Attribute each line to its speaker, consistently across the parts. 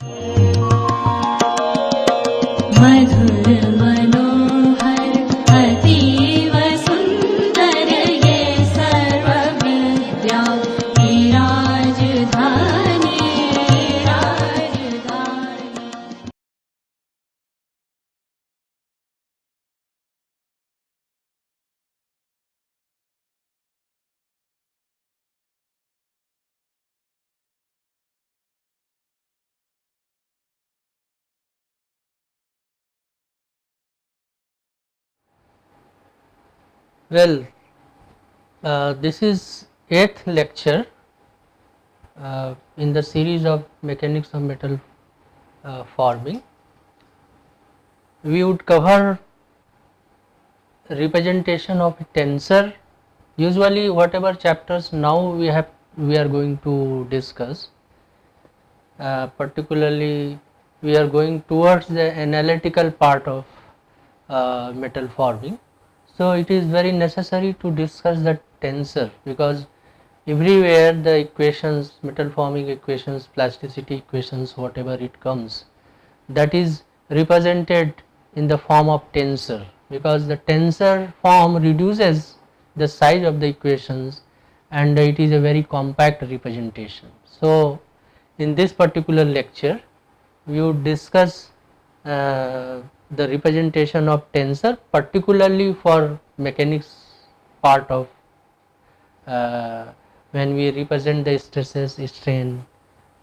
Speaker 1: मधुर मनोहर अतीव सुंदर ये सर्व विद्या की राजधानी राजधानी।
Speaker 2: Well, this is 8th lecture in the series of mechanics of metal forming. We would cover representation of a tensor. Usually, whatever chapters now we are going to discuss. Particularly, we are going towards the analytical part of metal forming. So, it is very necessary to discuss the tensor, because everywhere the equations, metal forming equations, plasticity equations, whatever it comes, that is represented in the form of tensor, because the tensor form reduces the size of the equations and it is a very compact representation. So, in this particular lecture we would discuss the representation of tensor, particularly for mechanics part of when we represent the stresses, strain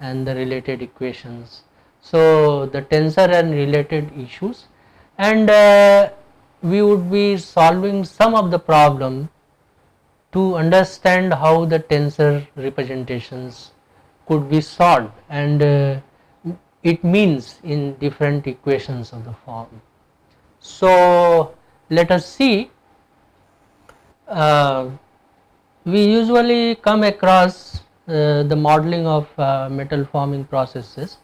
Speaker 2: and the related equations. So, the tensor and related issues, and we would be solving some of the problem to understand how the tensor representations could be solved, and it means in different equations of the form. So, let us see. We usually come across the modeling of metal forming processes.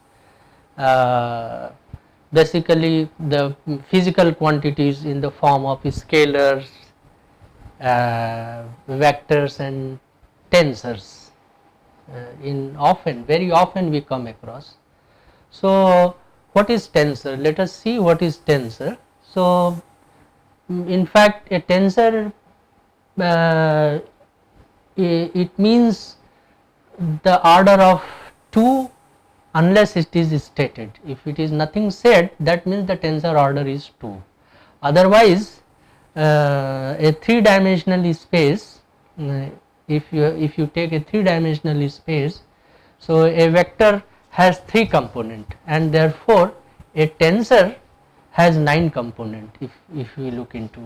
Speaker 2: Basically, the physical quantities in the form of scalars, vectors and tensors. Very often we come across. So, what is tensor? Let us see what is tensor. So, in fact, a tensor it means the order of 2 unless it is stated. If it is nothing said, that means the tensor order is 2. Otherwise, a 3-dimensional space, if you take a 3-dimensional space, so a vector has 3 component, and therefore a tensor has 9 component if we look into.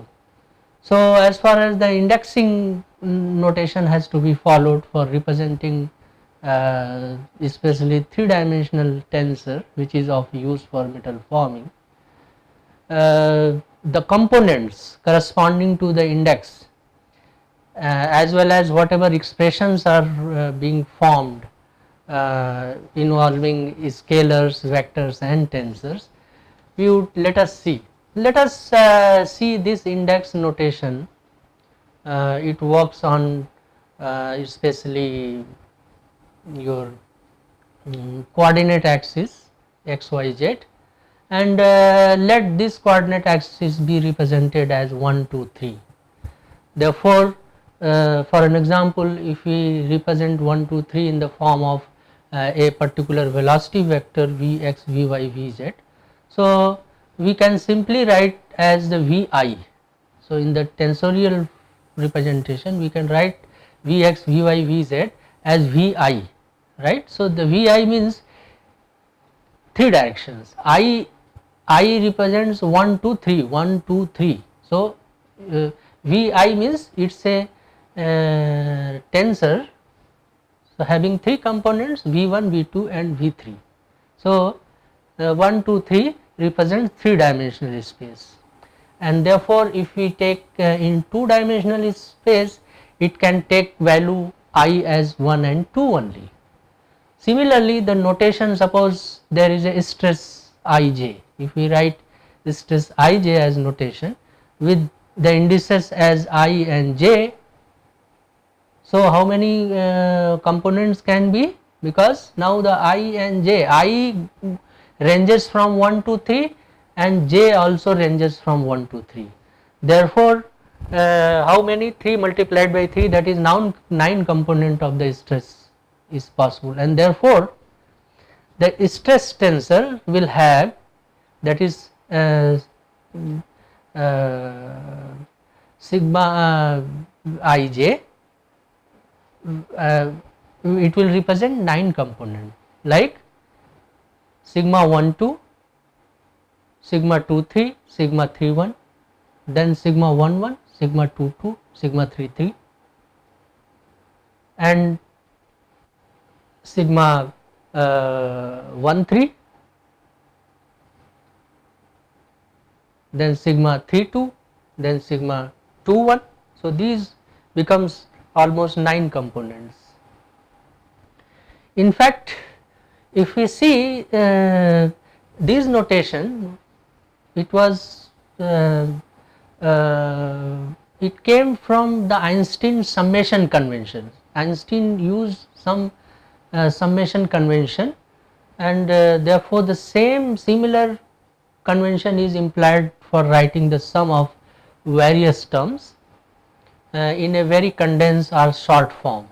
Speaker 2: So, as far as the indexing notation has to be followed for representing especially 3-dimensional tensor, which is of use for metal forming, the components corresponding to the index as well as whatever expressions are being formed involving scalars, vectors and tensors, we would let us see. Let us see this index notation. It works on especially your coordinate axis x, y, z, and let this coordinate axis be represented as 1, 2, 3. Therefore, for an example, if we represent 1, 2, 3 in the form of a particular velocity vector vx, vy, vz, so we can simply write as the vi. So, in the tensorial representation we can write vx, vy, vz as vi, right. So, the vi means 3 directions, I represents 1, 2, 3, 1, 2, 3. So, vi means it is a tensor, so having 3 components v1, v2 and v3. So, 1, 2, 3 represents 3-dimensional space, and therefore, if we take in 2-dimensional space, it can take value I as 1 and 2 only. Similarly, the notation, suppose there is a stress Ij, if we write stress Ij as notation with the indices as I and j, so how many components can be? because now the I and j, I ranges from 1 to 3 and j also ranges from 1 to 3. Therefore, how many? 3 multiplied by 3, that is now 9 component of the stress is possible, and therefore the stress tensor will have, that is sigma ij, it will represent 9 component like sigma 1 2, sigma 2 3, sigma 3 1, then sigma 1 1, sigma 2 2, sigma 3 3, and sigma 1 3, then sigma 3 2, then sigma 2 1. So, these becomes almost 9 components. In fact, if we see this notation, it was it came from the Einstein summation convention. Einstein used some summation convention, and therefore the similar convention is implied for writing the sum of various terms in a very condensed or short form.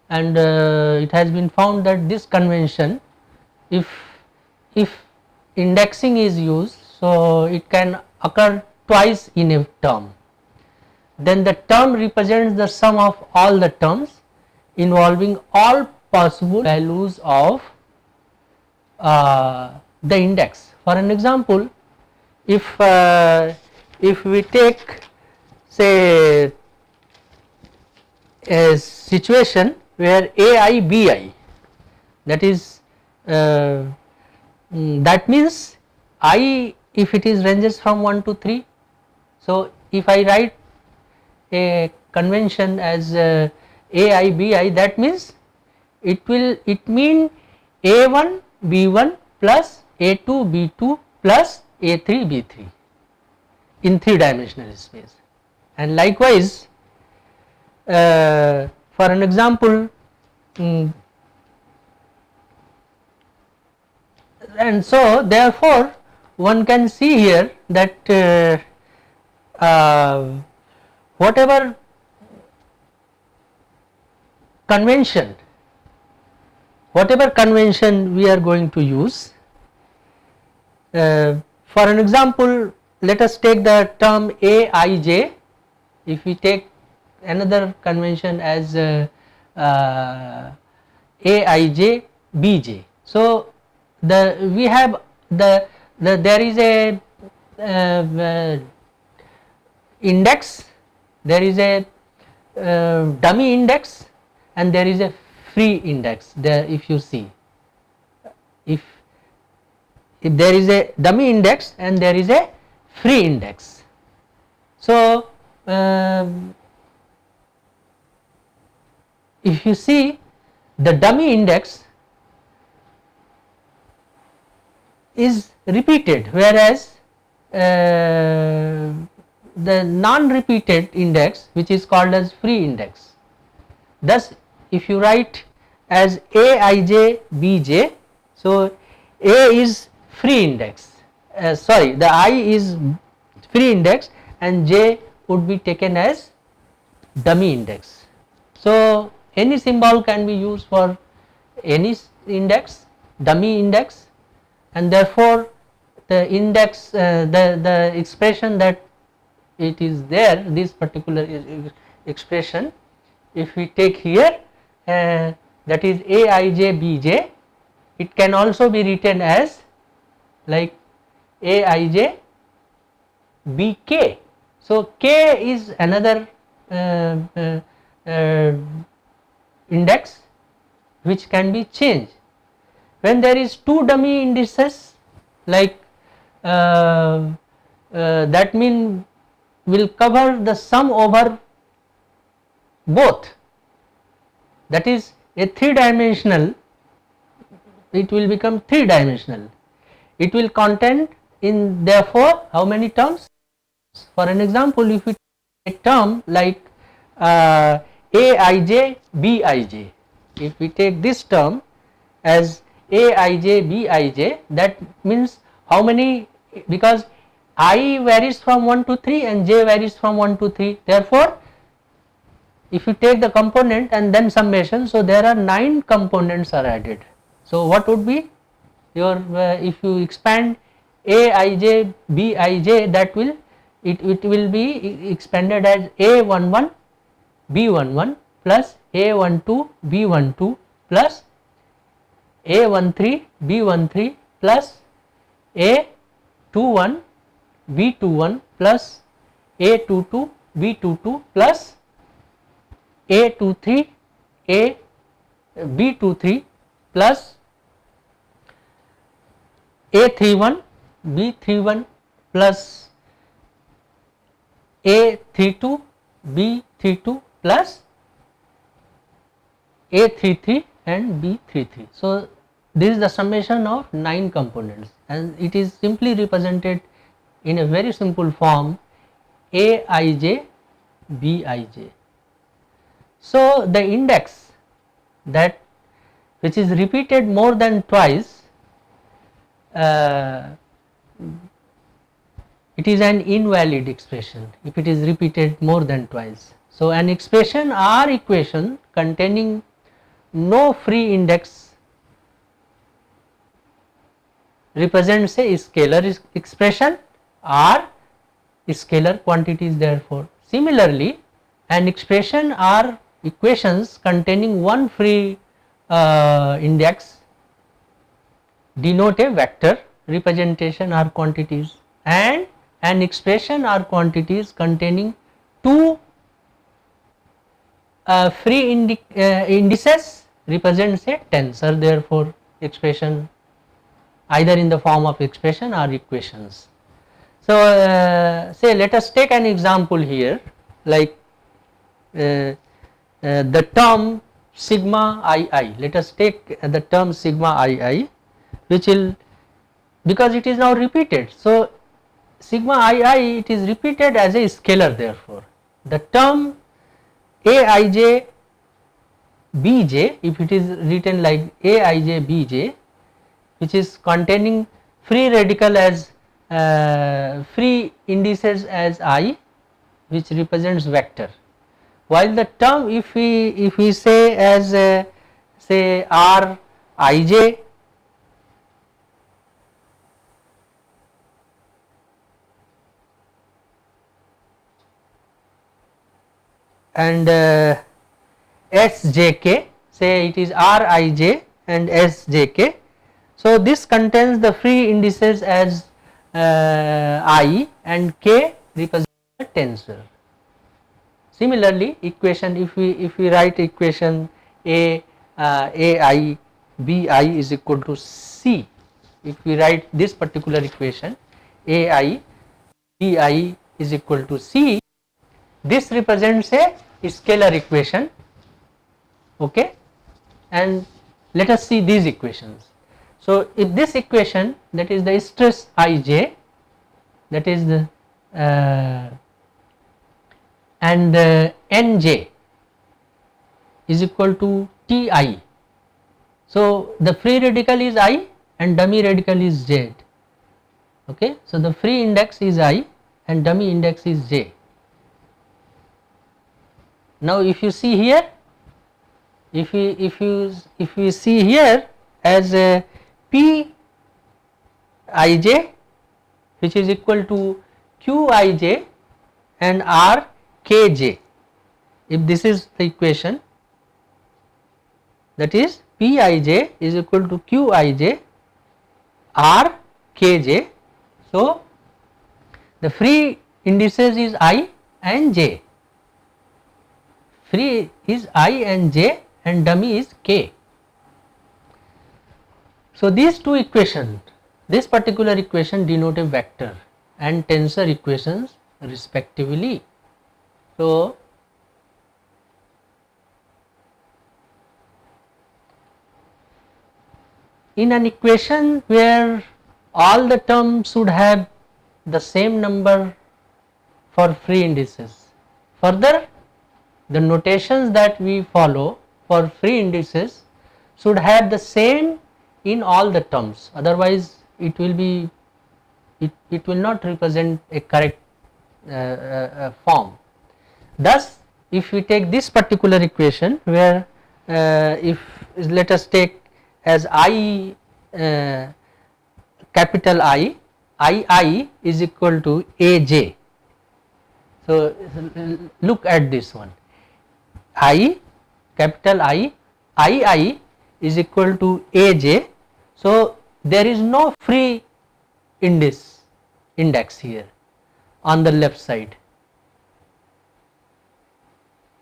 Speaker 2: And it has been found that this convention, if indexing is used, so it can occur twice in a term. Then the term represents the sum of all the terms involving all possible values of the index. For an example, if we take say a situation where ai bi, that is that means I, if it is ranges from 1 to 3. So, if I write a convention as ai bi, that means it mean a1 b1 plus a2 b2 plus a3 b3 in 3 dimensional space. And likewise, for an example, and so therefore one can see here that whatever convention we are going to use, for an example, let us take the term aij. If we take another convention as aij bj, so we have there is a index, there is a dummy index, and there is a free index. There, if you see, if there is a dummy index and there is a free index. So, if you see, the dummy index is repeated, whereas the non-repeated index, which is called as free index. Thus, if you write as aij bj, so a is free index, sorry, the I is free index and j would be taken as dummy index. So, any symbol can be used for any index, dummy index, and therefore the index, the expression that it is there, this particular expression, if we take here, that is aij bj, it can also be written as like aij bk. So, k is another index which can be changed. When there is 2 dummy indices, like that mean will cover the sum over both, that is a 3 dimensional, it will become 3 dimensional. It will contain in therefore how many terms? For an example, if we take a term like aij bij, if we take this term as aij bij, that means how many, because I varies from 1 to 3 and j varies from 1 to 3, therefore if you take the component and then summation, so there are 9 components are added. So what would be your if you expand aij bij, that will it will be expanded as a11 b11 plus a12 b12 plus a13 b13 plus a21 b21 plus a22 b22 plus a23 a b23 plus a31 b31 plus a32 b32 plus a33 and b33. So this is the summation of 9 components, and it is simply represented in a very simple form aij bij. So the index that which is repeated more than twice, it is an invalid expression if it is repeated more than twice. So an expression or equation containing no free index represents a scalar expression or scalar quantities. Therefore, similarly, an expression or equations containing one free index denote a vector representation or quantities, and an expression or quantities containing two free indices represents a tensor. Therefore, expression either in the form of expression or equations. So say let us take an example here, like the term sigma ii. Let us take the term sigma ii, which will, because it is now repeated, so sigma ii it is repeated as a scalar. Therefore, the term aij bj, if it is written like aij bj, which is containing free radical as free indices as I, which represents vector, while the term if we say as say r ij and sjk, say it is rij and sjk. So this contains the free indices as I and k represents the tensor. Similarly, equation if we write equation ai bi is equal to c, if we write this particular equation ai bi is equal to c, this represents a scalar equation, okay, and let us see these equations. So if this equation, that is the stress ij, that is the and nj is equal to ti, so the free radical is I and dummy radical is j, okay. So the free index is I and dummy index is j. Now if you see here, if you see here as a p ij, which is equal to q ij and r kj, if this is the equation, that is p ij is equal to q ij r kj. So the free indices is I and j, free is I and j and dummy is k. So these two equations, this particular equation denote a vector and tensor equations respectively. So in an equation where all the terms should have the same number for free indices, further the notations that we follow for free indices should have the same in all the terms, otherwise it will be it will not represent a correct form. Thus, if we take this particular equation where if let us take as I capital I is equal to Aj. So, look at this one, I capital I is equal to Aj. So, there is no free index here on the left side,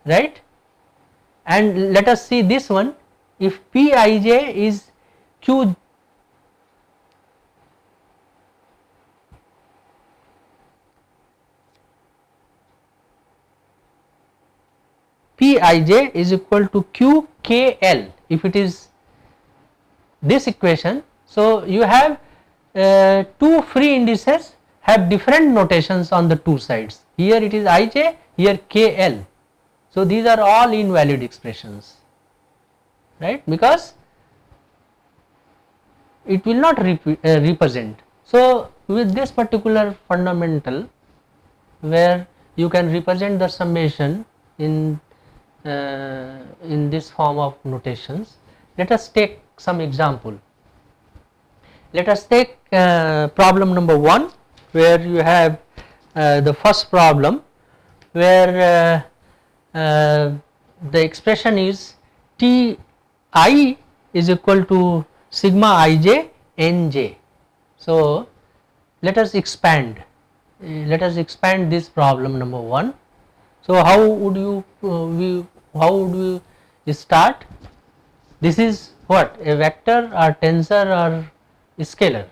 Speaker 2: right. And let us see this one, if Pij is Q Pij is equal to QKL, if it is this equation. So, you have two free indices have different notations on the two sides, here it is Ij, here KL. So, these are all invalid expressions, right, because it will not represent. So, with this particular fundamental where you can represent the summation in this form of notations, let us take some example. Let us take problem number 1, where you have the first problem where the expression is Ti is equal to sigma ij nj. So, let us expand this problem number 1. So, how would you start? This is what, a vector or tensor or scalar,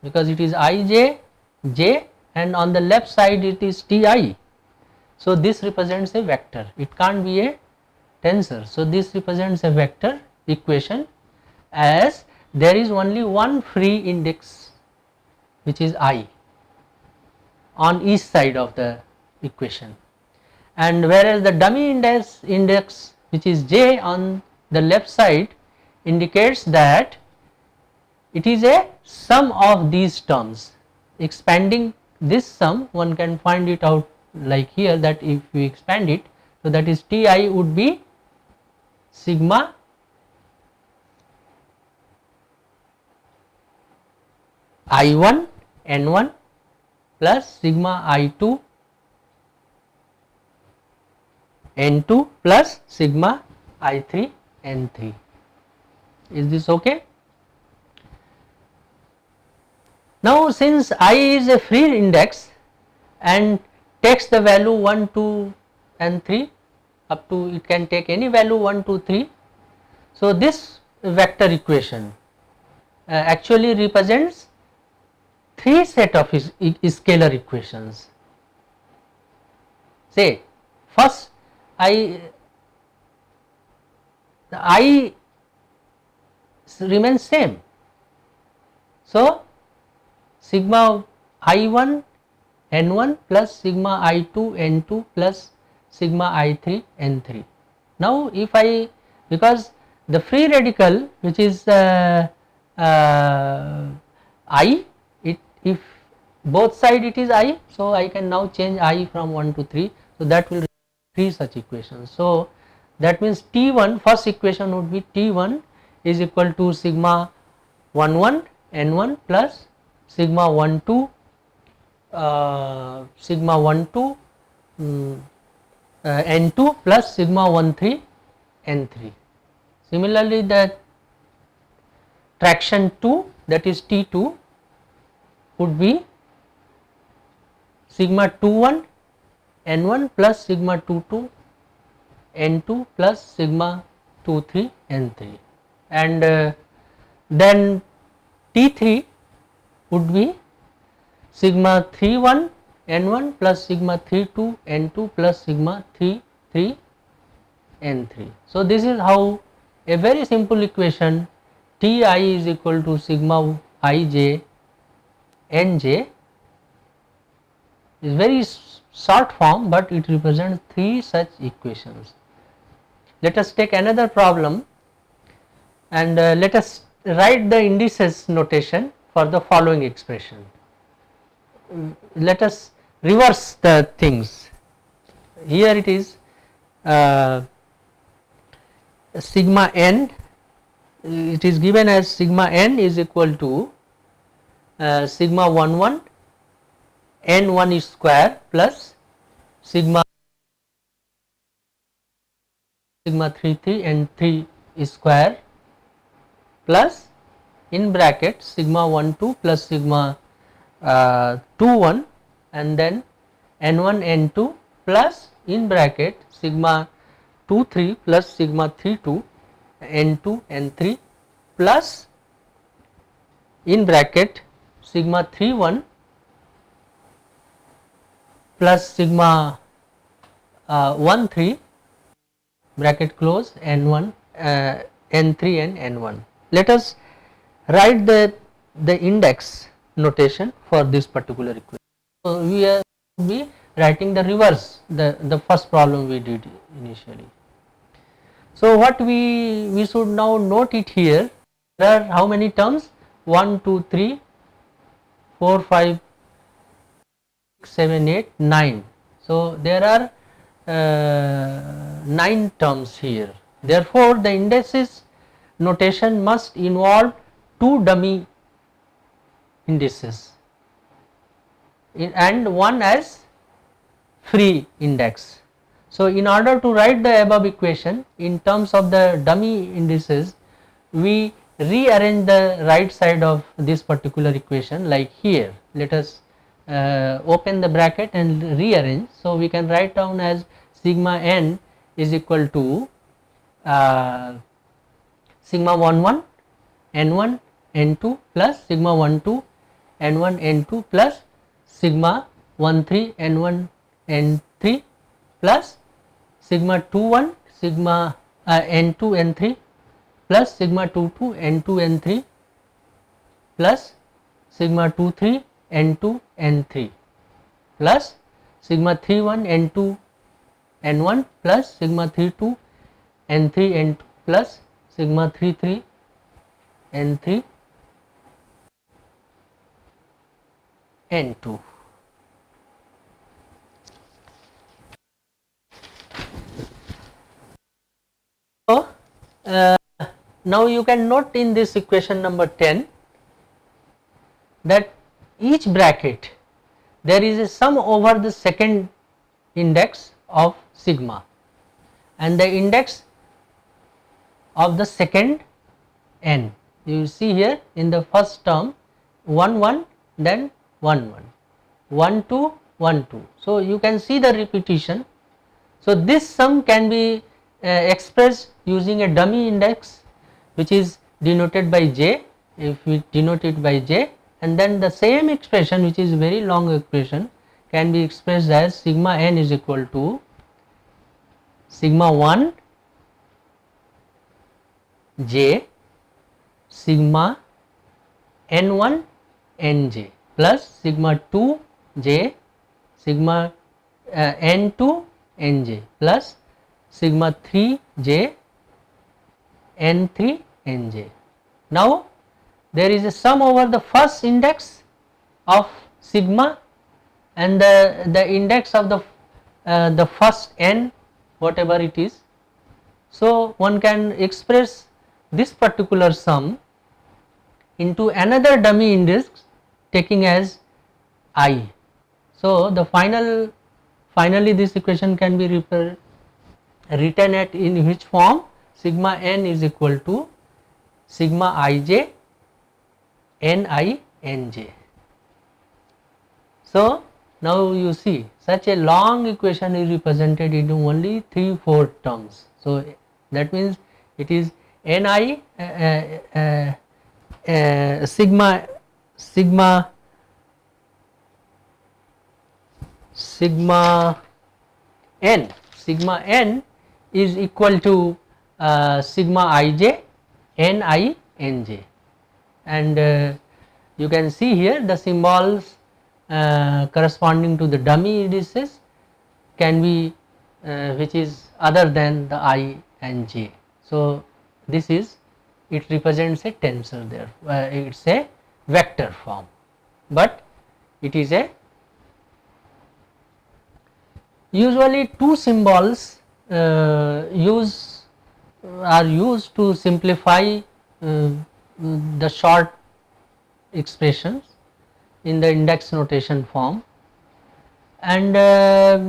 Speaker 2: because it is ij j and on the left side it is Ti. So, this represents a vector, it can't be a tensor. So, this represents a vector equation, as there is only one free index which is I on each side of the equation, and whereas the dummy index which is j on the left side indicates that it is a sum of these terms. Expanding this sum, one can find it out like here, that if we expand it, so that is Ti would be sigma I1 N1 plus sigma I2 N2 plus sigma I3 N3. Is this okay? Now, since I is a free index and takes the value 1, 2 and 3, up to it can take any value 1, 2, 3. So, this vector equation actually represents 3 set of scalar equations. Say first the I remains same. So, sigma I1 N1 plus sigma I2 N2 plus sigma I3 N3. Now, if I, because the free radical which is I, if both side it is I, so I can now change I from 1 to 3. So, that will 3 such equations. So, that means T1, first equation would be T1 is equal to sigma 1 1 N1 plus sigma 1 2 sigma 1 2 N2 plus sigma 1 3 N3. Similarly, the traction 2, that is T2, would be sigma 2 1 N1 plus sigma 2 2 N2 plus sigma 2 3 N3, and then T3 would be sigma 3 1 N1 plus sigma 3 2 N2 plus sigma 3 3 N3. So, this is how a very simple equation Ti is equal to sigma Ij Nj is very short form, but it represents 3 such equations. Let us take another problem and let us write the indices notation for the following expression. Let us reverse the things. Here it is sigma n, it is given as sigma n is equal to sigma 1 1 n 1 is square plus sigma 3 3 n 3 is square plus in bracket sigma 1 2 plus sigma 2 1 and then n 1 n 2 plus in bracket sigma 2 3 plus sigma 3 2 n 2 n 3 plus in bracket sigma 3 1 plus sigma 1 3 bracket close n 1 n 3 and n 1. Let us write the index notation for this particular equation. So, we will be writing the reverse, the first problem we did initially. So, what we should now note it here, there are how many terms? 1 2 3 4 5 6 7 8 9. So, there are 9 terms here. Therefore, the indices notation must involve 2 dummy indices and one as free index. So, in order to write the above equation in terms of the dummy indices, we rearrange the right side of this particular equation like here. Let us open the bracket and rearrange. So, we can write down as sigma n is equal to sigma 1 1 n 1 n 2 plus sigma 1 2 n 1 n 2 plus sigma 1 3 n 1 n 3 plus sigma 2 1 sigma n 2 n 3 plus sigma 2 2 n 2 n 3 plus sigma 2 3 n 2 n 3 plus sigma 3 1 n 2 n 1 plus sigma 3 2 n 3 n 2 plus sigma 3 3 n 3 n 2. So, now you can note in this equation number 10 that each bracket there is a sum over the second index of sigma and the index of the second n. You see here in the first term 1 1 then 1 1 1 2 1 2. So, you can see the repetition. So, this sum can be expressed using a dummy index which is denoted by j, if we denote it by j, and then the same expression which is very long expression can be expressed as sigma n is equal to sigma 1 j sigma n 1 n j plus sigma 2 j sigma n 2 n j plus sigma 3 j n 3 n j. Now, there is a sum over the first index of sigma and the index of the first n whatever it is. So, one can express this particular sum into another dummy index taking as I. So, the finally this equation can be written at in which form? Sigma n is equal to sigma ij n I n j. So, now you see such a long equation is represented in only 3-4 terms. So, that means it is n I sigma n is equal to sigma ij n I n j, and you can see here the symbols corresponding to the dummy indices can be which is other than the I and j. So this is, it represents a tensor there, it is a vector form, but it is a, usually two symbols are used to simplify the short expressions in the index notation form, and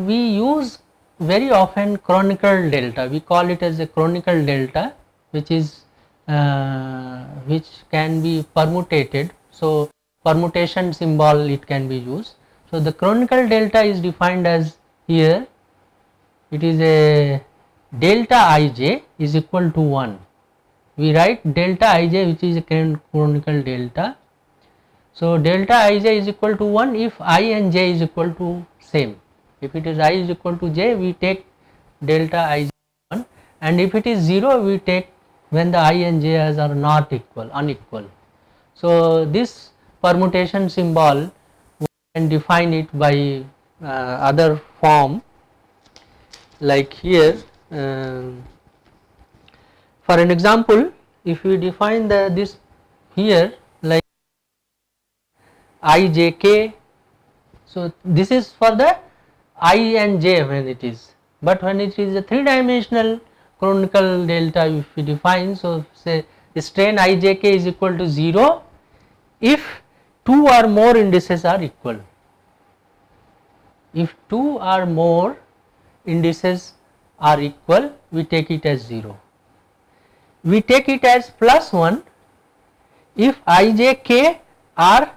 Speaker 2: we use very often chronicle delta. We call it as a chronicle delta, which is which can be permutated. So permutation symbol it can be used. So the chronicle delta is defined as, here it is a delta ij is equal to 1. We write delta ij, which is a chronicle delta. So delta ij is equal to 1 if I and j is equal to same. If it is I is equal to j, we take delta ij 1, and if it is 0, we take when the I and j are not equal, unequal. So this permutation symbol, we can define it by other form, like here. For an example, if we define this here like I j k, so this is for the I and j when it is, but when it is a 3-dimensional chronicle delta, if we define, so say strain I j k is equal to 0 if 2 or more indices are equal. If 2 or more indices are equal, we take it as 0. We take it as plus 1 if I j k are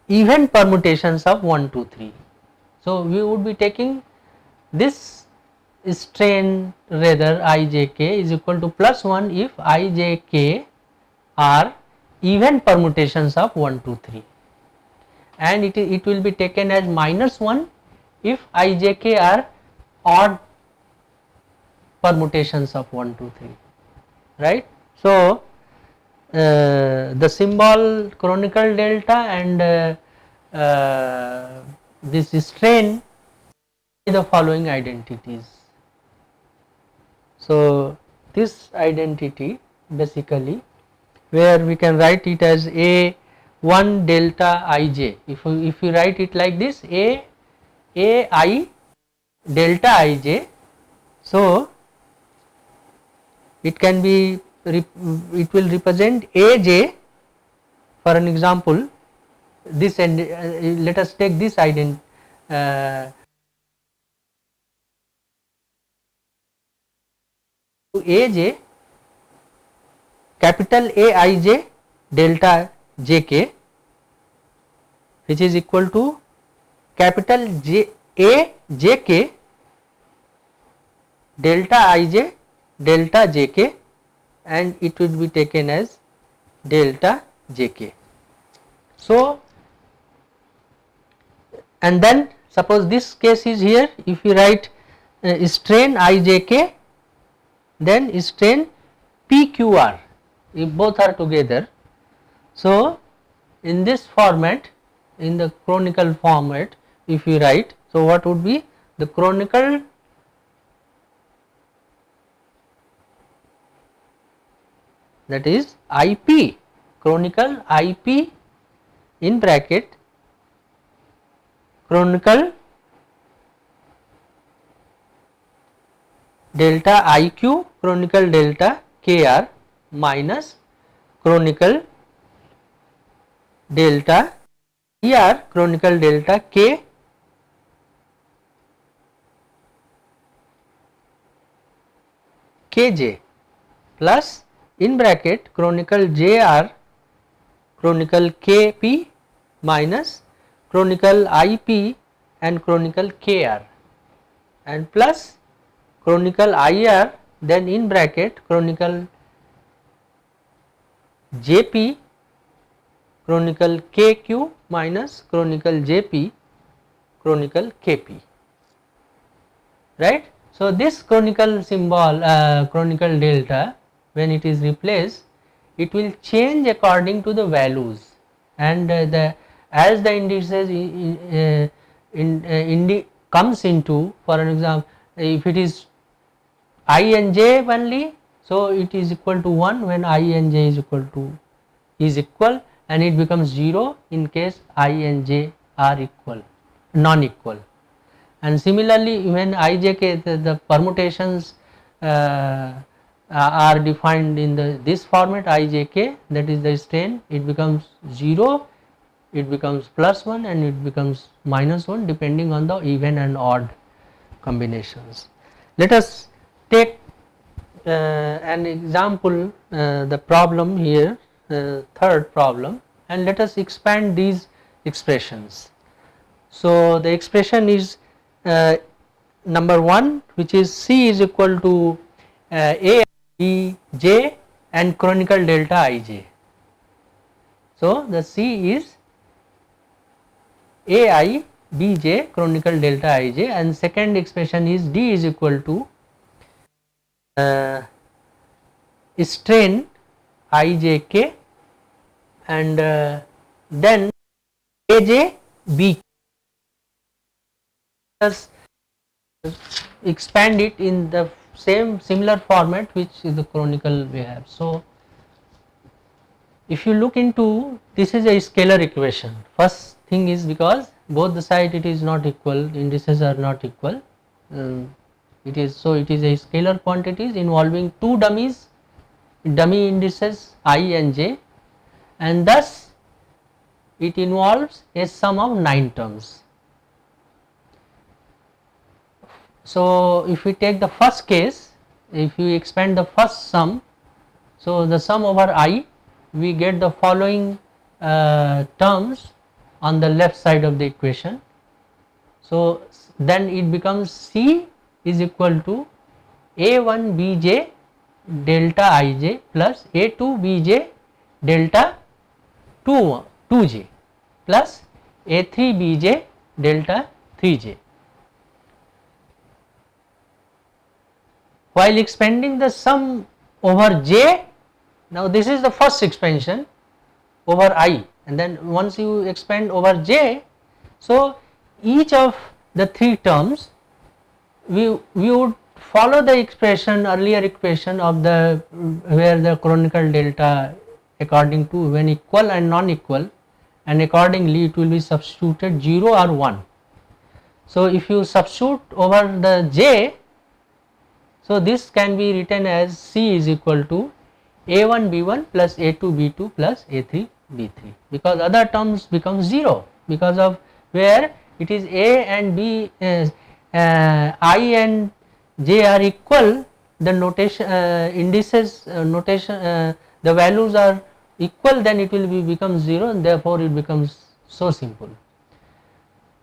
Speaker 2: even permutations of 1, 2, 3. So we would be taking this strain, rather I j k is equal to plus 1 if I j k are even permutations of 1, 2, 3, and it will be taken as minus 1 if I j k are odd permutations of 1, 2, 3, right. So the symbol chronicle delta and this strain, the following identities. So this identity basically, where we can write it as a1 delta ij. If you write it like this, ai delta ij, so it can be, it will represent aj. For an example, this, and let us take this identity, aj capital Aij delta jk, which is equal to capital Jk delta Ij delta jk, and it would be taken as delta jk. So and then suppose this case is here, if you write strain ijk, then strain pqr, if both are together. So in this format, in the chronicle format, if you write, so what would be the chronicle that is IP, chronicle IP in bracket chronicle delta IQ chronicle delta KR minus chronicle delta ER chronicle delta K KJ plus in bracket chronicle JR chronicle KP minus chronicle IP and chronicle KR, and plus chronicle IR, then in bracket chronicle JP chronicle KQ minus chronicle JP chronicle KP, right. So this chronicle symbol chronicle delta, when it is replaced, it will change according to the values, and as the indices comes into, for an example, if it is I and j only, So it is equal to 1 when I and j is equal, and it becomes 0 in case I and j are non equal. And similarly, when ijk, the permutations are defined in this format ijk, that is the strain, it becomes 0, it becomes +1, and it becomes -1 depending on the even and odd combinations. Let us take an example, the problem here, third problem, and let us expand these expressions. So the expression is number 1, which is C is equal to A B j and chronicle delta ij. So the C is AI Bj chronicle delta ij, and second expression is D is equal to strain ijk and then Aj B. Let us expand it in the similar format which is the chronicle we have. So if you look into, this is a scalar equation. First thing is, because both the side it is not equal, indices are not equal, it is a scalar quantities involving two dummy indices I and j, and thus it involves a sum of 9 terms. So if we take the first case, if we expand the first sum, so the sum over I, we get the following terms on the left side of the equation. So then it becomes C is equal to A1 Bj delta ij plus A2 Bj delta 2j plus A3 Bj delta 3j. While expanding the sum over j, now this is the first expansion over I, and then once you expand over j, so each of the 3 terms we would follow the expression, earlier expression of the where the chronicle delta according to when equal and non equal, and accordingly it will be substituted 0 or 1. So if you substitute over the j, so this can be written as C is equal to A1 B1 plus A2 B2 plus A3 B3, because other terms become 0 because of where it is A and B, I and j are equal, the notation indices notation the values are equal, then it will become 0, and therefore it becomes so simple.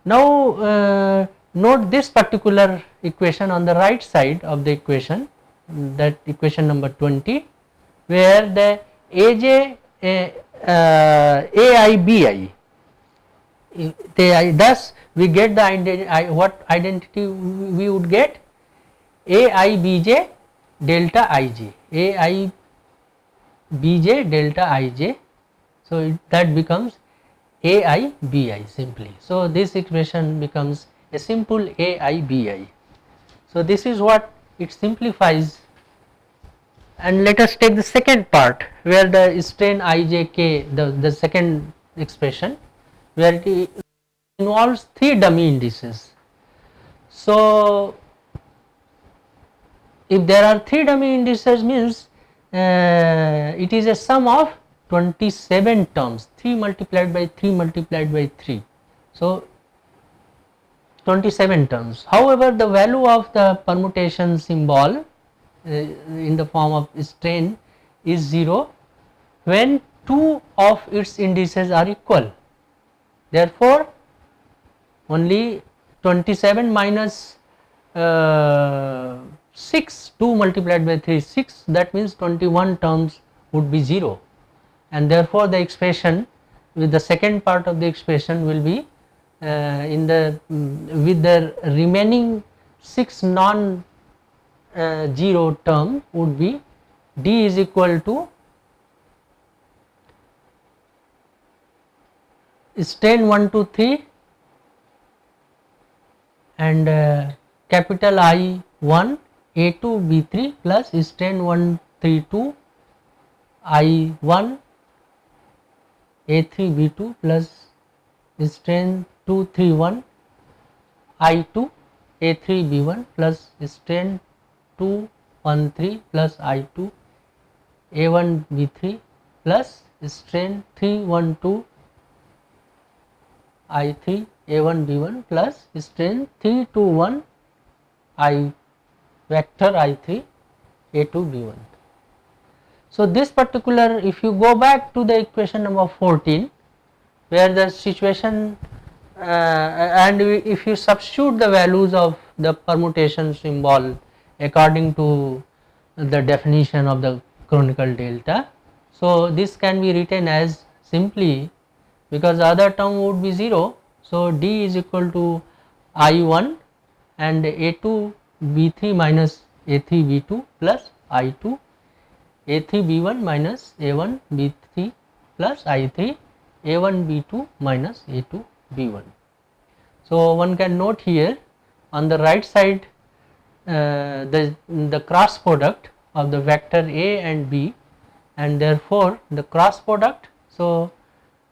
Speaker 2: Now note this particular equation on the right side of the equation, that equation number 20, where the Aj Ai Bi, thus we get the what identity we would get, Ai Bj delta Ij, Ai Bj delta Ij, so that becomes Ai Bi simply. So this expression becomes a simple Ai Bi. So this is what it simplifies. And let us take the second part, where the strain Ijk, the second expression, where it involves 3 dummy indices. So if there are 3 dummy indices, means it is a sum of 27 terms, 3 multiplied by 3 multiplied by 3. So 27 terms. However, the value of the permutation symbol in the form of strain is 0 when 2 of its indices are equal. Therefore, only 27 minus 6, 2 multiplied by 3 6, that means 21 terms would be 0, and therefore the expression with the second part of the expression will be with the remaining 6 non 0 term would be D is equal to strain 1 to 3 and capital I1 A2 B3 plus strain 1 32 I1 A3 B2 plus strain 231 I2 A3 B1 plus strain 213 plus I2 A1 B3 plus strain 312 I3 A1 B1 plus strain 321 I vector I3 A2 B1. So this particular, if you go back to the equation number 14, where the situation and if you substitute the values of the permutation symbol according to the definition of the chronicle delta, so this can be written as simply, because the other term would be 0, so D is equal to I1 and A2 B3 minus A3 B2 plus I2 A3 B1 minus A1 B3 plus I3 A1 B2 minus A2 B1. So one can note here on the right side the cross product of the vector A and B, and therefore the cross product. So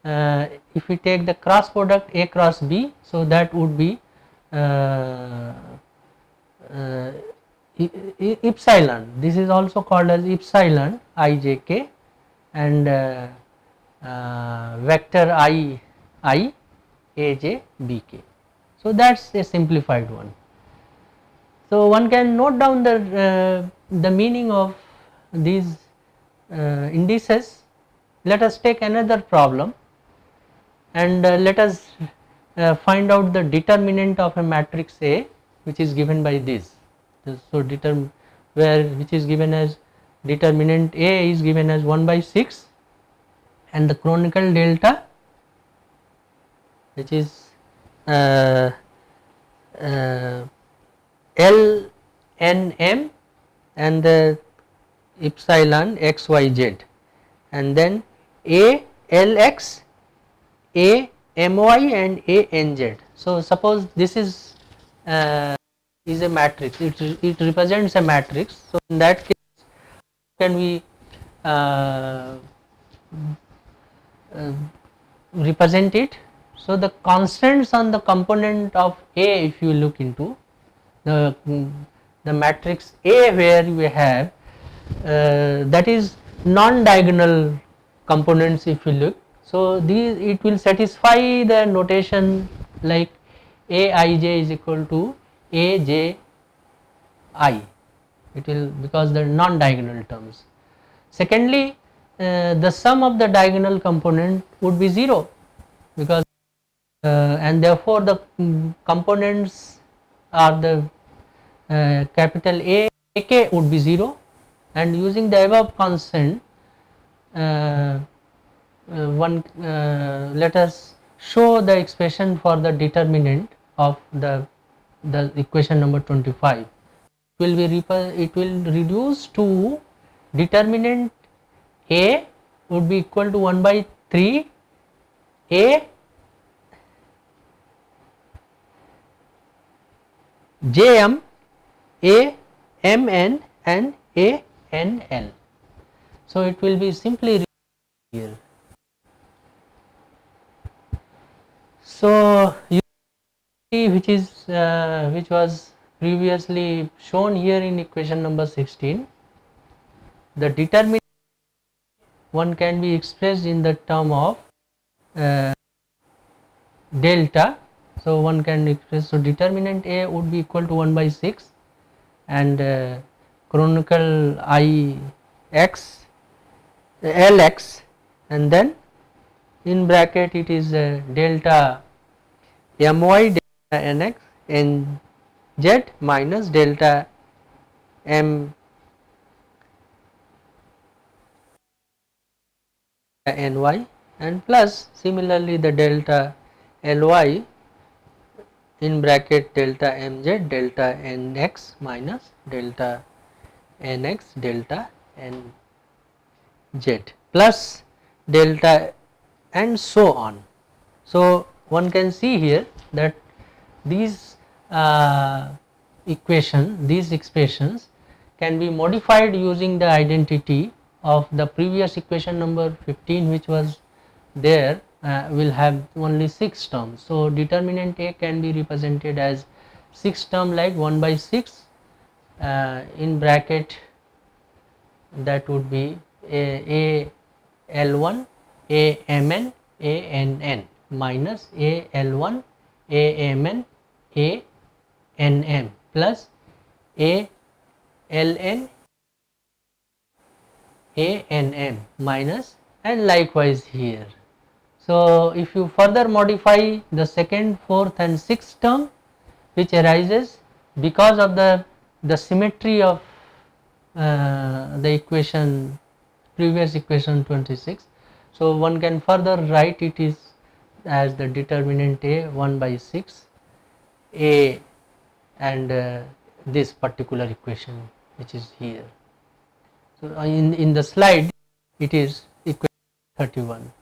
Speaker 2: if we take the cross product A cross B, so that would be epsilon. This is also called as epsilon ijk, and vector I aj bk. So that's a simplified one. So one can note down the meaning of these indices. Let us take another problem, and let us find out the determinant of a matrix A, which is given by this. So which is given as determinant A is given as 1 by 6, and the chronicle delta, which is L N M and the epsilon x y z, and then A L X, A M Y and A N Z. So suppose this is a matrix, it represents a matrix. So in that case, can we represent it? So the constants on the component of A, if you look into the matrix A, where we have that is non-diagonal components, if you look. So these, it will satisfy the notation like Aij is equal to Aj I. It will, because the non-diagonal terms. Secondly, the sum of the diagonal component would be 0, because and therefore the components are the capital A k would be 0, and using the above constant let us show the expression for the determinant of the equation number 25. It will reduce to determinant A would be equal to 1 by 3 A Jm A Mn and A Nl. So it will be simply here. So you see, which was previously shown here in equation number 16, the determinant one can be expressed in the term of delta. So one can express, so determinant A would be equal to 1 by 6, and chronicle I x Lx, and then in bracket it is delta my delta nx nz minus delta m ny, and plus similarly the delta ly in bracket delta mz delta nx minus delta nx delta nz plus delta and so on. So one can see here that these these expressions can be modified using the identity of the previous equation number 15 which was there, will have only 6 terms. So, determinant A can be represented as 6 term like 1 by 6 in bracket, that would be a L1 a mn a nn minus a L1 a mn a nm plus a Ln a nm minus, and likewise here. So, if you further modify the second, fourth and sixth term which arises because of the symmetry of the equation, previous equation 26. So, one can further write it is as the determinant A 1 by 6 A and this particular equation which is here. So, in the slide it is equation 31,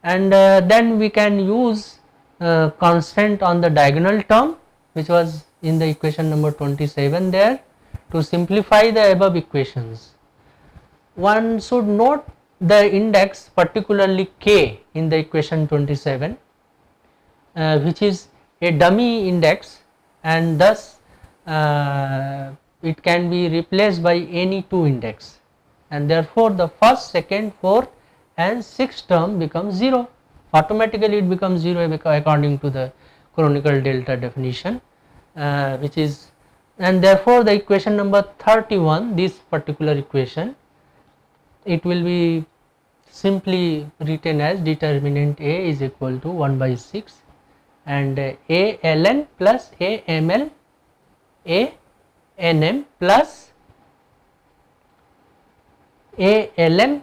Speaker 2: and then we can use constant on the diagonal term which was in the equation number 27 there to simplify the above equations. One should note the index, particularly k in the equation 27, which is a dummy index, and thus it can be replaced by any two index, and therefore the first, second, fourth and sixth term becomes 0. Automatically it becomes 0 according to the chronicle delta definition, which is, and therefore the equation number 31, this particular equation, it will be simply written as determinant A is equal to 1 by 6 and A Ln plus A Ml A Nm plus A Lm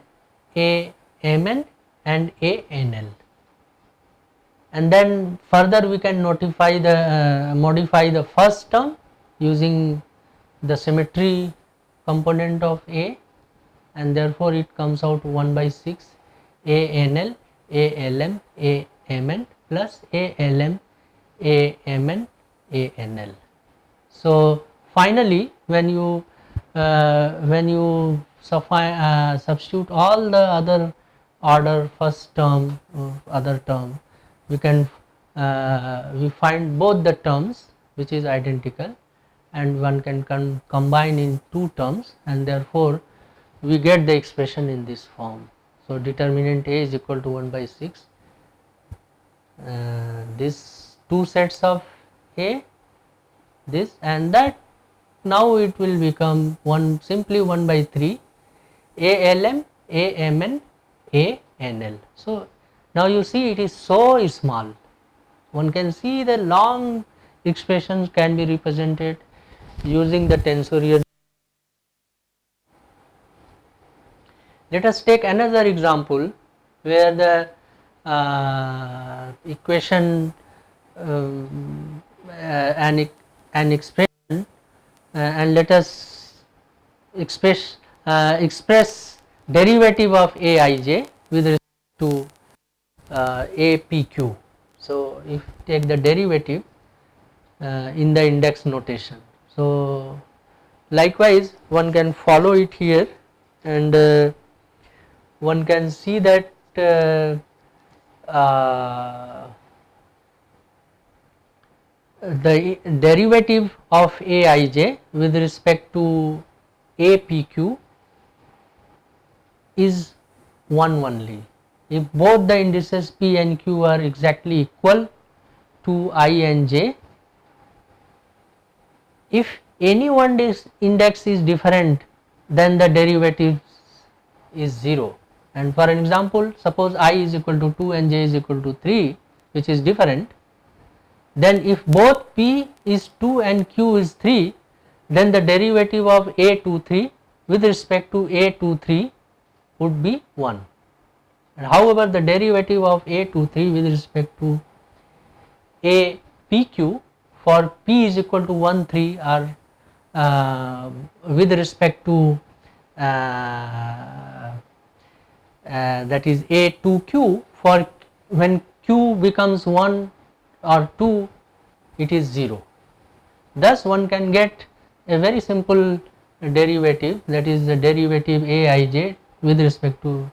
Speaker 2: A Mn and A Nl. And then further we can modify the first term using the symmetry component of A, and therefore it comes out 1 by 6 A Nl A Lm A Mn plus A Lm A Mn A Nl. So, finally when you substitute all the other order first term other term, we can we find both the terms which is identical, and one can combine in two terms, and therefore we get the expression in this form. So, determinant A is equal to 1 by 6, this two sets of A, this and that. Now it will become simply 1 by 3 A Lm A Mn A Nl. So, now you see it is so small, one can see the long expressions can be represented using the tensorial. Let us take another example where the equation an expression and let us express derivative of Aij with respect to APQ. So, if take the derivative in the index notation. So, likewise one can follow it here, and one can see that the derivative of Aij with respect to APQ is 1 only. If both the indices P and Q are exactly equal to I and J, if any one index is different, then the derivative is 0. And for an example, suppose I is equal to 2 and J is equal to 3, which is different, then if both P is 2 and Q is 3, then the derivative of A23 with respect to A23 would be 1. And however, the derivative of A23 with respect to APQ for P is equal to 1 3 are with respect to that is A2Q, for when Q becomes 1 or 2 it is 0. Thus one can get a very simple derivative, that is the derivative aij with respect to,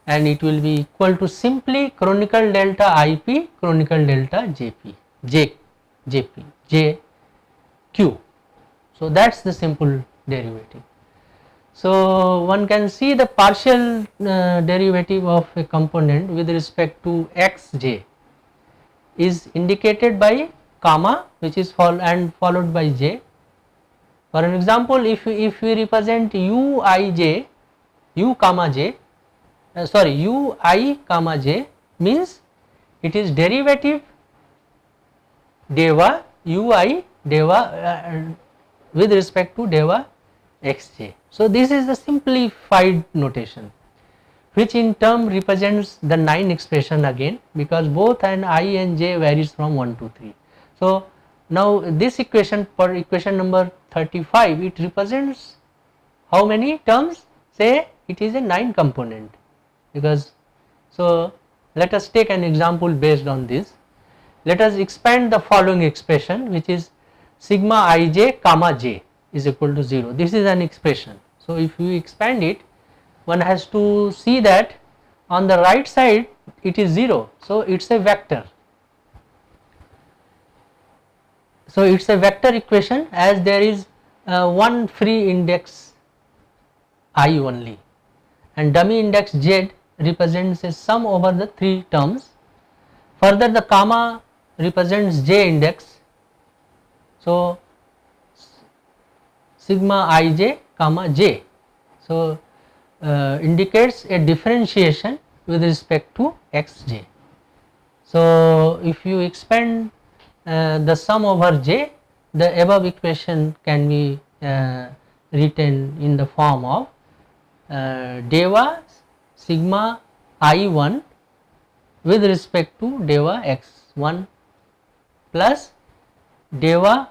Speaker 2: and it will be equal to simply chronicle delta ip chronicle delta jq. So that's the simple derivative. So one can see the partial derivative of a component with respect to xj is indicated by comma, which is followed by j. For an example, if we represent uij, u comma j, ui comma j means it is derivative deva ui deva with respect to deva xj. So this is the simplified notation, which in turn represents the 9 expression again, because both an I and j varies from 1 to 3. So now this equation, for equation number 35, it represents how many terms? Say it is a 9 component, because, so let us take an example based on this. Let us expand the following expression, which is sigma ij comma j is equal to 0. This is an expression. So if you expand it, one has to see that on the right side it is 0. So it is a vector. So it is a vector equation, as there is one free index I only, and dummy index z represents a sum over the 3 terms. Further, the comma represents j index. So sigma ij comma j, so indicates a differentiation with respect to xj. So if you expand the sum over j, the above equation can be written in the form of deva sigma I1 with respect to deva x1 plus deva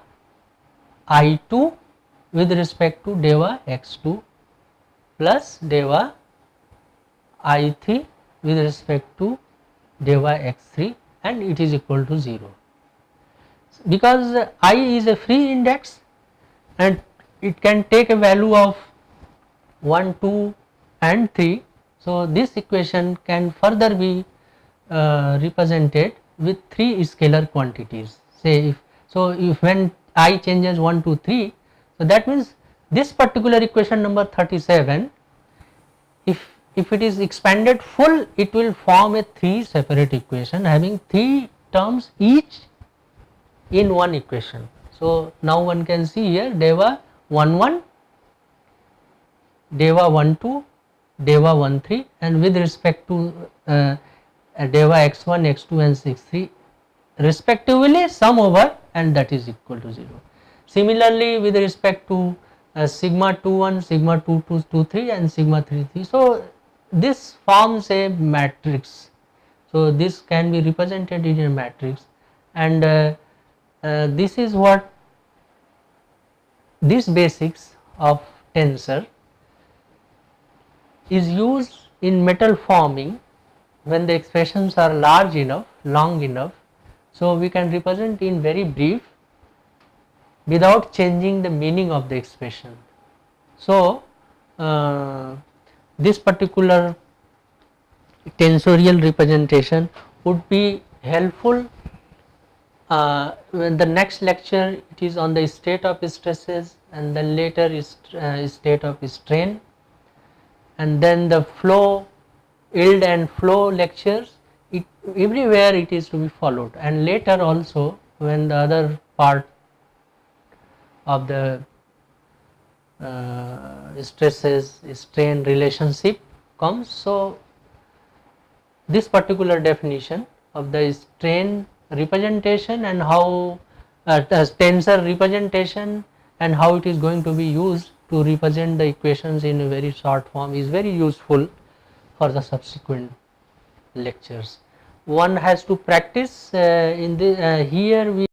Speaker 2: I2 with respect to deva x2 plus deva I3 with respect to deva x3, and it is equal to 0. Because I is a free index and it can take a value of 1, 2 and 3. So this equation can further be represented with 3 scalar quantities. Say if when I changes 1, 2, 3, so that means this particular equation number 37, if it is expanded full, it will form a 3 separate equation having 3 terms each in one equation. So now one can see here deva 1 1, deva 1 2, deva 1 3, and with respect to deva x1, x2 and x3 respectively sum over, and that is equal to 0. Similarly with respect to sigma 2 1, sigma 2 2, 2 3 and sigma 3 3. So this forms a matrix. So this can be represented in a matrix, and this is what this basics of tensor is used in metal forming when the expressions are large enough, long enough. So we can represent in very brief without changing the meaning of the expression. So this particular tensorial representation would be helpful when the next lecture it is on the state of stresses, and then later is state of strain, and then the flow, yield and flow lectures, everywhere it is to be followed, and later also when the other part of the stresses strain relationship comes. So this particular definition of the strain representation and how tensor representation and how it is going to be used to represent the equations in a very short form is very useful for the subsequent lectures. One has to practice in the here we